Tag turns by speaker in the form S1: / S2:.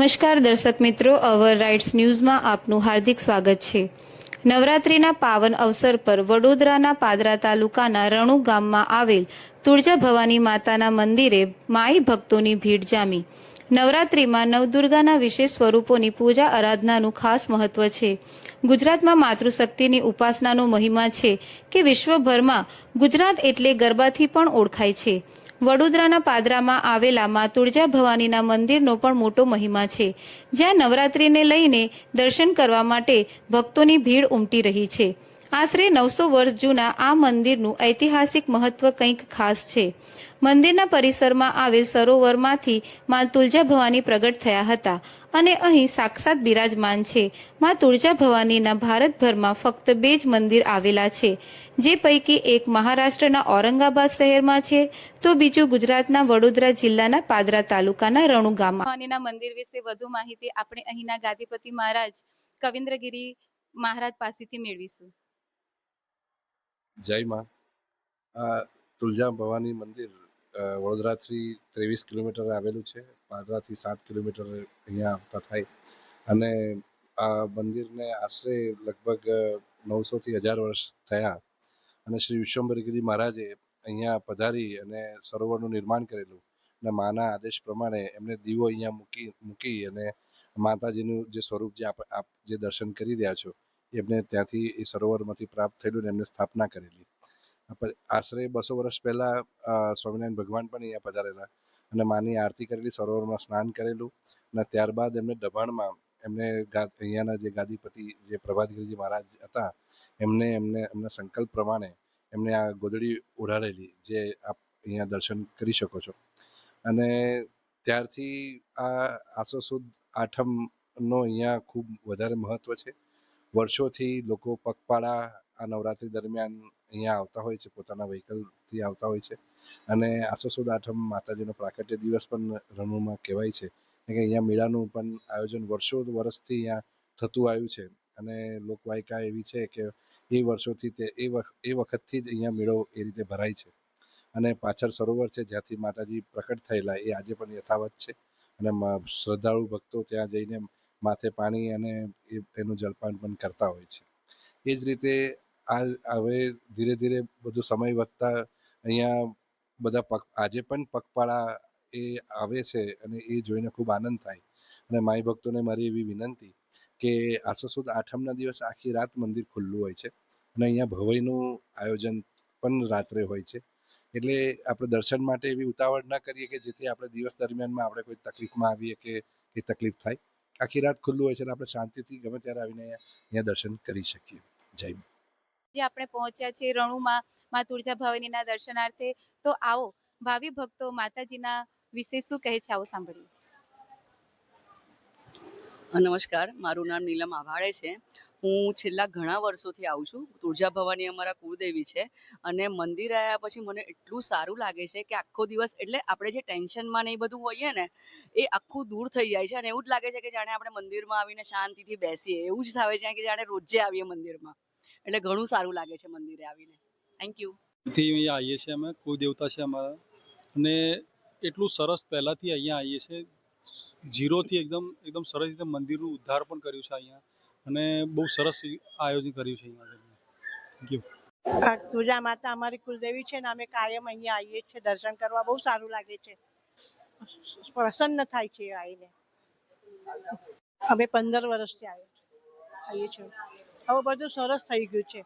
S1: નમસ્કાર દર્શક મિત્રો, અવર રાઇટ્સ ન્યૂઝમાં આપનું હાર્દિક સ્વાગત છે। નવરાત્રિના પાવન અવસર પર વડોદરાના પાદરા તાલુકાના રણુ ગામમાં આવેલ તુળજા ભવાની માતાના મંદિરે માઈ ભક્તોની ભીડ જામી। નવરાત્રિમાં નવદુર્ગાના વિશેષ સ્વરૂપોની પૂજા આરાધનાનું ખાસ મહત્વ છે। ગુજરાતમાં માતૃશક્તિની ઉપાસનાનો મહિમા છે કે વિશ્વભરમાં ગુજરાત એટલે ગરબાથી પણ ઓળખાય છે। વડોદરાના પાદરામાં આવેલા મા તુળજા ભવાનીના મંદિરનો પણ મોટો મહિમા છે, જ્યાં નવરાત્રિને લઈને દર્શન કરવા માટે ભક્તોની ભીડ ઉમટી રહી છે। આશરે 900 વર્ષ જૂના આ મંદિરનું ઐતિહાસિક મહત્વ કંઈક ખાસ છે। મંદિરના પરિસરમાં આવેલ સરોવરમાંથી મા તુળજા ભવાની પ્રગટ થયા હતા અને અહીં સાક્ષાત બિરાજમાન છે। મા તુળજા ભવાનીના ભારતભરમાં ફક્ત 2 જ મંદિર આવેલા છે, જે પૈકી એક મહારાષ્ટ્રના ઔરંગાબાદ શહેરમાં છે, તો બીજું ગુજરાતના વડોદરા જિલ્લાના પાદરા તાલુકાના રણુ ગામમાં। ભવાનીના મંદિર વિશે વધુ માહિતી આપણે અહીંના ગાદીપતિ મહારાજ કવિન્દ્રગીરી મહારાજ પાસેથી મેળવીશું।
S2: જય માં। આ તુલજા ભવાની મંદિર વડોદરાથી 23 કિલોમીટર આવેલું છે। પાદરાથી 7 કિલોમીટર અહીંયા આવતા થાય અને આ મંદિરને આશરે લગભગ 900 થી 1000 વર્ષ થયા અને શ્રી વિશ્વંભરગીરી મહારાજે અહીંયા પધારી અને સરોવરનું નિર્માણ કરેલું અને માના આદેશ પ્રમાણે એમને દીવો અહીંયા મૂકી અને માતાજીનું જે સ્વરૂપ જે દર્શન કરી રહ્યા છો એમને ત્યાંથી એ સરોવરમાંથી પ્રાપ્ત થયેલું ને એમને સ્થાપના કરેલી। આશરે 200 વર્ષ પહેલાં સ્વામિનારાયણ ભગવાન પણ અહીંયા પધારેલા અને માની આરતી કરેલી, સરોવરમાં સ્નાન કરેલું અને ત્યારબાદ એમને દબાણમાં અહીંયાના જે ગાદીપતિ જે પ્રભાતગીરીજી મહારાજ હતા એમના સંકલ્પ પ્રમાણે એમને આ ગોદડી ઓઢાડેલી, જે આપ અહીંયા દર્શન કરી શકો છો। અને ત્યારથી આ આસો સુદ આઠમનો અહીંયા ખૂબ વધારે મહત્ત્વ છે। વર્ષોથી લોકો પગપાળા આ નવરાત્રિ દરમિયાન અહીંયા આવતા હોય છે, પોતાના વ્હીકલથી આવતા હોય છે અને આસો સુદ આઠમ માતાજીનો પ્રાકટ્ય દિવસ પણ રણુમાં કહેવાય છે કે અહીંયા મેળાનું પણ આયોજન વર્ષોથી અહીંયા થતું આવ્યું છે અને લોકવાયકા એવી છે કે એ વર્ષોથી એ વખતથી જ અહીંયા મેળો એ રીતે ભરાય છે અને પાછળ સરોવર છે જ્યાંથી માતાજી પ્રકટ થયેલા એ આજે પણ યથાવત છે અને શ્રદ્ધાળુ ભક્તો ત્યાં જઈને માથે પાણી અને એનું જલપાન પણ કરતા હોય છે। એ જ રીતે હવે ધીરે ધીરે બધું સમય વધતા અહીંયા બધા આજે પણ પગપાળા એ આવે છે અને એ જોઈને ખૂબ આનંદ થાય અને માઈ ભક્તોને મારી એવી વિનંતી કે આસો સુદ આઠમના દિવસ આખી રાત મંદિર ખુલ્લું હોય છે અને અહીંયા ભવાઈનું આયોજન પણ રાત્રે હોય છે। એટલે આપણે દર્શન માટે એવી ઉતાવળ ન કરીએ કે જેથી આપણે દિવસ દરમિયાનમાં આપણે કોઈ તકલીફમાં આવીએ કે એ તકલીફ થાય। આખી રાત ખુલ્લું હોય છે એટલે આપણે શાંતિથી ગમે ત્યારે આવીને અહીંયા દર્શન કરી શકીએ। જય માં।
S1: જે આપણે પહોંચ્યા છે રણુમાં મા તુળજા ભવાનીના દર્શનાર્થે, તો આવો ભાવિ ભક્તો માતાજીના વિશે શું કહે છે, આવો સાંભળીએ।
S3: નમસ્કાર, મારું નામ નીલમ આભાડે છે। હું છેલ્લા ઘણા વર્ષોથી આવું છું। તુળજા ભવાની અમારા કુળદેવી છે અને મંદિર આવ્યા પછી મને એટલું સારું લાગે છે કે આખો દિવસ એટલે આપણે જે ટેન્શનમાં ને એ બધું હોઈએ ને એ આખું દૂર થઈ જાય છે અને એવું જ લાગે છે કે જાણે આપણે મંદિરમાં આવીને શાંતિથી બેસીએ, એવું જ થાય છે કે જાણે રોજે આવીએ મંદિરમાં। એટલે ઘણું સારું લાગે છે મંદિરે આવીને। Thank you.
S4: અહીંયા આવીએ છીએ અમે, કુળદેવતા છે અમારા અને એટલું સરસ પહેલાંથી અહીંયા આવીએ છીએ, ઝીરોથી એકદમ સરસ રીતે મંદિરનું ઉદ્ધાર પણ કર્યું છે અહીંયા અને બહુ સરસ આયોજન કર્યું છે અહીંયા। Thank you.
S5: તુળજા માતા અમારી કુલદેવી છે ને અમે કાયમ અહીંયા આવીએ છીએ દર્શન કરવા, બહુ સારું લાગે છે, પ્રસન્ન થાય છે આવીને। અમે 15 વર્ષથી આવીએ છીએ। હવે બધું સરસ થઈ ગયું છે,